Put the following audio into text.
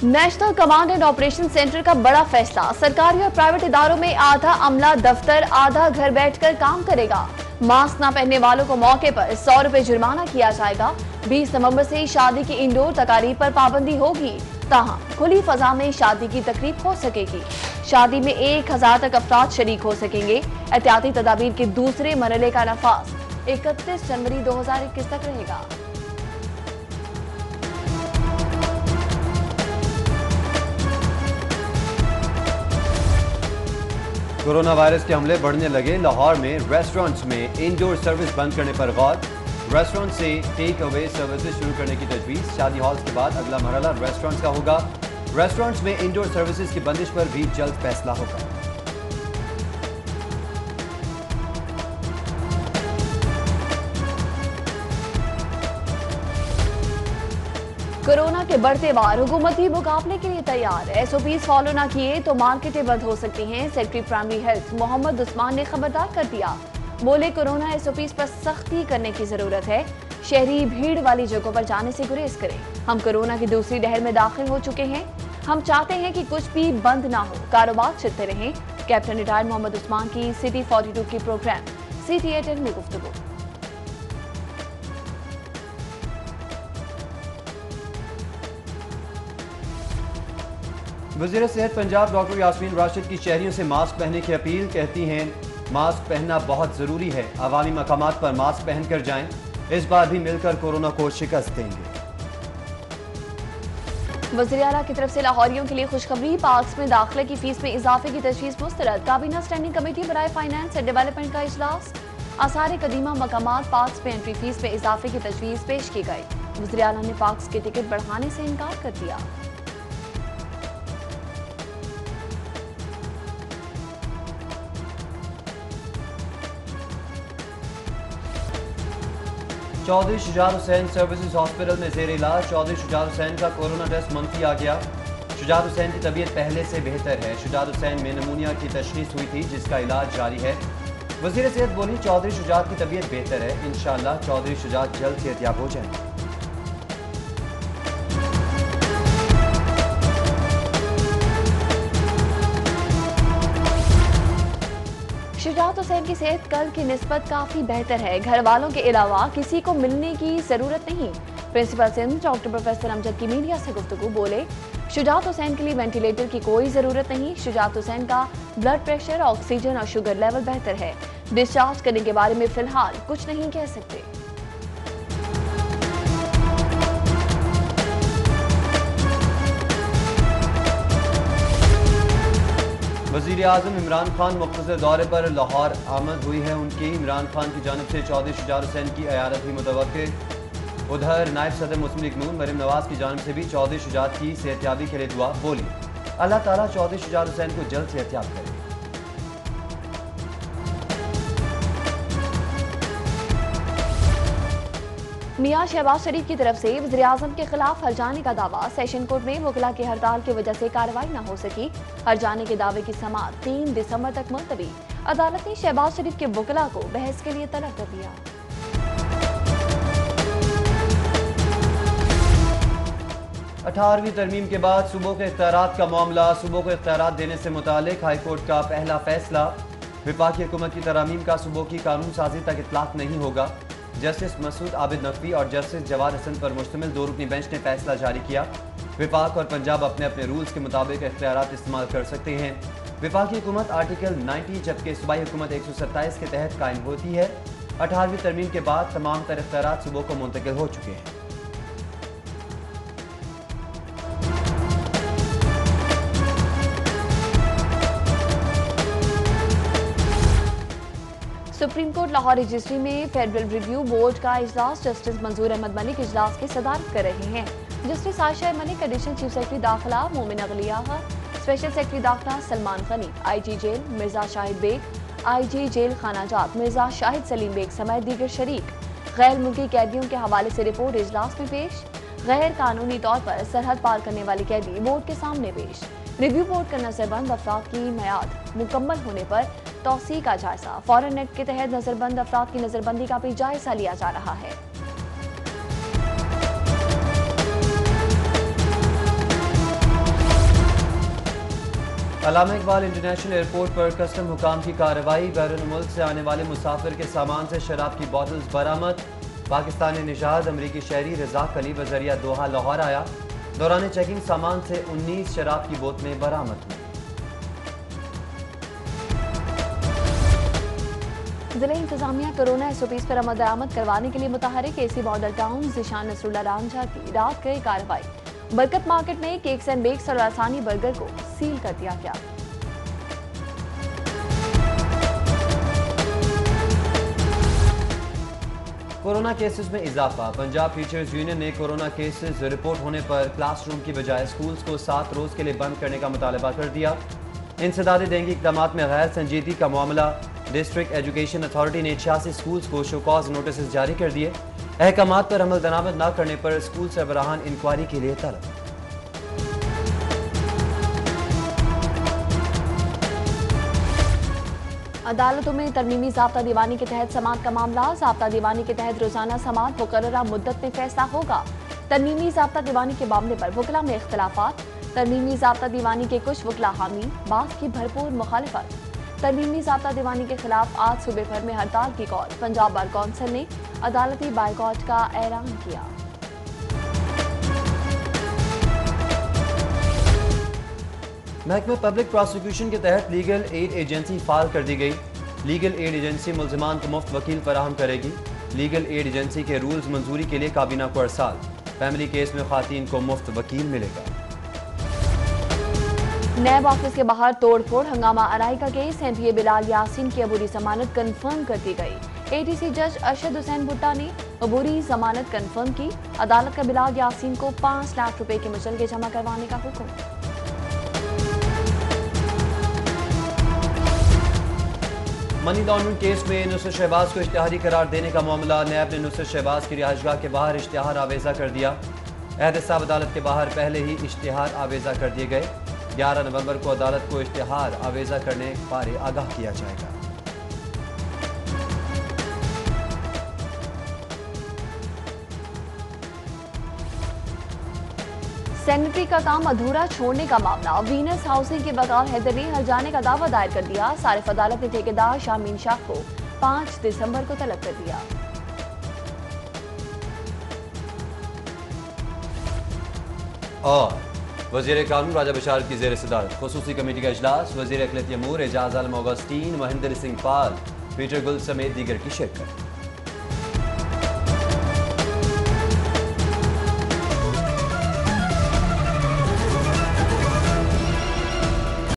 National command and operation centre का बड़ा फैसला। सरकारी और प्राइवेट इदारों में आधा अमला दफ्तर, आधा घर बैठकर काम करेगा। मास्क न पहनने वालों को मौके पर 100 रुपए जुर्माना किया जाएगा। 20 नवंबर से शादी की इंडोर तकारीब पर पाबंदी होगी, ताहम खुली फजा में शादी की तकरीब हो सकेगी। शादी में 1000 तक अफराद शरीक हो सकेंगे। एहतियाती तदाबीर के दूसरे मरहले का नफाज 31 जनवरी 2021 तक रहेगा। कोरोना वायरस के हमले बढ़ने लगे। लाहौर में रेस्टोरेंट्स में इंडोर सर्विस बंद करने पर गौर। रेस्टोरेंट से टेक अवे सर्विसेज शुरू करने की तजवीज़। शादी हॉल्स के बाद अगला मरहला रेस्टोरेंट्स का होगा। रेस्टोरेंट्स में इंडोर सर्विसेज की बंदिश पर भी जल्द फैसला होगा। कोरोना के बढ़ते वार, हुकूमती मुकाबले के लिए तैयार। SOPs फॉलो न किए तो मार्केटें बंद हो सकती हैं। Secretary primary health Mohammad Usman ने खबरदार कर दिया। बोले कोरोना SOPs पर सख्ती करने की जरूरत है। शहरी भीड़ वाली जगहों पर जाने से गुरेज करें। हम कोरोना की दूसरी लहर में दाखिल हो चुके हैं। हम चाहते हैं कि कुछ भी बंद ना हो, कारोबार चलते रहें। कैप्टन रिटायर्ड मोहम्मद उस्मान की सिटी 42 की प्रोग्राम CT8 में गुफ्तगू। वज़ीर सेहत पंजाब डॉक्टर यास्मीन राशिद की शहरियों से मास्क पहनने की अपील। कहती हैं मास्क पहनना बहुत जरूरी है। अवामी मकामात पर मास्क पहन कर जाएं। इस बार भी मिलकर कोरोना को शिकस्त देंगे। वज़ीर आला की तरफ से लाहौरियों के लिए खुशखबरी। पार्क्स में दाखिले की फीस में इजाफे की तजवीज़ मुस्तरद। काबीना स्टैंडिंग कमेटी बराए फाइनेंस एंड डेवलपमेंट का इजलास। आसार कदीमा मकामात पार्क्स में एंट्री फीस में इजाफे की तजवीज़ पेश की गई। वज़ीर आला ने पार्क्स के टिकट बढ़ाने से इनकार कर दिया। चौधरी शुजात हुसैन सर्विसेज हॉस्पिटल में जेर इलाज। चौधरी शुजात हुसैन का कोरोना टेस्ट मंफी आ गया। शुजात हुसैन की तबीयत पहले से बेहतर है। शुजात हुसैन में निमोनिया की तशखीस हुई थी, जिसका इलाज जारी है। वज़ीर सेहत बोली चौधरी शुजात की तबीयत बेहतर है। इंशाअल्लाह चौधरी शुजात जल्द सेहतयाब हो जाएंगे। शुजात हुसैन की सेहत कल की निस्बत काफी बेहतर है। घर वालों के अलावा किसी को मिलने की जरूरत नहीं। Principal Sindh doctor professor Amjad की मीडिया से गुफ्तगू। बोले शुजात हुसैन के लिए वेंटिलेटर की कोई जरूरत नहीं। शुजात हुसैन का ब्लड प्रेशर, ऑक्सीजन और शुगर लेवल बेहतर है। डिस्चार्ज करने के बारे में फिलहाल कुछ नहीं कह सकते। वज़ीर आज़म इमरान खान मुख्तसर दौरे पर लाहौर आमद हुई है। उनकी इमरान खान की जानिब से चौधरी शुजात हुसैन की इयादत भी मुतवक्किल। उधर नायब सदर मुस्लिम लीग नून मरीम नवाज की जानिब से भी चौधरी शुजात की सेहतयाबी के लिए दुआ। बोली अल्लाह ताला चौधरी शुजात हुसैन को जल्द सेहतयाब करे। मियां शहबाज शरीफ की तरफ से वज़ीर आज़म के खिलाफ हरजाने का दावा। सेशन कोर्ट में वकला की हड़ताल की वजह से कार्रवाई न हो सकी। हरजाने के दावे की समाअत 3 दिसंबर तक मुलतवी। अदालत ने शहबाज शरीफ के वकला को बहस के लिए तलब कर दिया। 18वीं तरमीम के बाद सूबों के इख्तियारात का मामला। सूबों को इख्तियारात देने से मुतालिक हाई कोर्ट का पहला फैसला। वफाकी हुकूमत की तरामीम का सूबों की कानून साजी तक इतलाक नहीं होगा। जस्टिस मसूद आबिद नकवी और जस्टिस जवाद हसन पर मुश्तमिल 2 रुकनी बेंच ने फैसला जारी किया। वफाक और पंजाब अपने अपने रूल्स के मुताबिक इख्तियारात इस्तेमाल कर सकते हैं। वफाकी हुकूमत आर्टिकल 90 जबकि सूबाई हुकूमत 127 के तहत कायम होती है। 18वीं तरमीम के बाद तमाम तर इख्तियारात सूबों को मुंतकिल हो चुके हैं। सुप्रीम कोर्ट लाहौर रजिस्ट्री में फेडरल रिव्यू बोर्ड का इजलास। जस्टिस मंजूर अहमद मलिक इजलास की सदारत कर रहे हैं। Justice Ayesha Malik, additional chief secretary दाखिला मोमिन अगलिया, स्पेशल सेक्रेटरी दाखिला Salman Ghani, IG jail Mirza Shahid Baig, IG jail खानाजात मिर्जा शाहिद सलीम बेग समेत दीगर शरीक। गैर मुल्की कैदियों के हवाले से रिपोर्ट इजलास में पेश। गैर कानूनी तौर पर सरहद पार करने वाले कैदी बोर्ड के सामने पेश। रिव्यू बोर्ड का नजरबंद अफराद की मियाद मुकम्मल होने पर तौसी का जायजा। फॉरेन नेट के तहत नजरबंद अफराद की नजरबंदी का भी जायजा लिया जा रहा है। अल्लामा इकबाल इंटरनेशनल एयरपोर्ट पर कस्टम हुकाम की कार्रवाई। बैरून मुल्क से आने वाले मुसाफिर के सामान से शराब की बोतल्स बरामद। पाकिस्तानी निशाद अमरीकी शहरी रज़ाक अली बजरिया दोहा लाहौर आया। दौरान चेकिंग सामान से 19 शराब की बोतलें बरामद हुई। जिले इंतजामिया कोरोना SOPs पर अमल दरामद करवाने के लिए मुतहरिक AC Model Town Zeeshan Nasrullah Ranjha की रात गई कार्रवाई। बरकत मार्केट में केक्स एंड बेक्स और आसानी बर्गर को सील कर दिया गया। कोरोना केसेस में इजाफा। पंजाब टीचर्स यूनियन ने कोरोना केसेस रिपोर्ट होने पर क्लासरूम की बजाय स्कूल्स को 7 रोज के लिए बंद करने का मुतालबा कर दिया। इंसदाद देंगी इकदाम में गैर संजीदगी का मामला। डिस्ट्रिक्ट एजुकेशन अथॉरिटी ने 86 स्कूल्स को शोकॉज नोटिस जारी कर दिए। अहकामात पर अमल दरामद न करने पर स्कूल सरबराहान इंक्वायरी के लिए तलब। अदालतों में तरमीमी ज़ाब्ता दीवानी के तहत समाअत का मामला। ज़ाब्ता दीवानी के तहत रोजाना समाअत मुकर्ररा मुद्दत में फैसला होगा। तरमीमी ज़ाब्ता दीवानी के मामले पर वकला में इख्तलाफात। तरमीमी ज़ाब्ता दीवानी के कुछ वकला हामी, बास की भरपूर मुखालिफत। तरमीमी ज़ाब्ता दीवानी के खिलाफ आज सूबे भर में हड़ताल की कॉल। पंजाब बार कौंसिल ने अदालती बायकॉट का ऐलान किया। महकमा पब्लिक प्रोसिक्यूशन के तहत लीगल एड एजेंसी फाल कर दी गई। लीगल एड एजेंसी मुल्जिमान को मुफ्त वकील फराहम करेगी। लीगल एड एजेंसी के रूल्स मंजूरी के लिए काबीना को अरसाल। फैमिली केस में खातीन को मुफ्त वकील मिलेगा। नैब ऑफिस के बाहर तोड़फोड़, हंगामा आराई का केस। MPA बिलाल यासीन की अबूरी जमानत कंफर्म कर दी गई। ATC जज अरशद हुसैन भुट्टा ने अबूरी जमानत कंफर्म की। अदालत का बिलाल यासीन को 5 लाख रुपए के मुचलके जमा करवाने का हुक्म। मनी लॉन्ड्रिंग केस में नुसरत शहबाज को इश्तिहारी करार देने का मामला। नैब ने नुसरत शहबाज की रिहाइशगाह के बाहर इश्तिहार आवेजा कर दिया। एहतसाब अदालत के बाहर पहले ही इश्तिहार आवेजा कर दिए गए। 11 नवंबर को अदालत को इश्तिहार आवेजा करने बारे आगाह किया जाएगा। सेनेटरी का काम अधूरा छोड़ने का मामला। वीनस हाउसिंग के बगैर हैदर ने हर जाने का दावा दायर कर दिया। सारिफ अदालत ने ठेकेदार शामीन शाह को 5 दिसंबर को तलब कर दिया। और वज़ीर कानून राजा बशार की ज़ेर सदारत खुसूसी कमेटी का इजलास। वज़ीर अक़लियती अमूर एजाज आलम ऑगस्टीन, महेंद्र सिंह पाल, पीटर गुल समेत दीगर की शिरकत।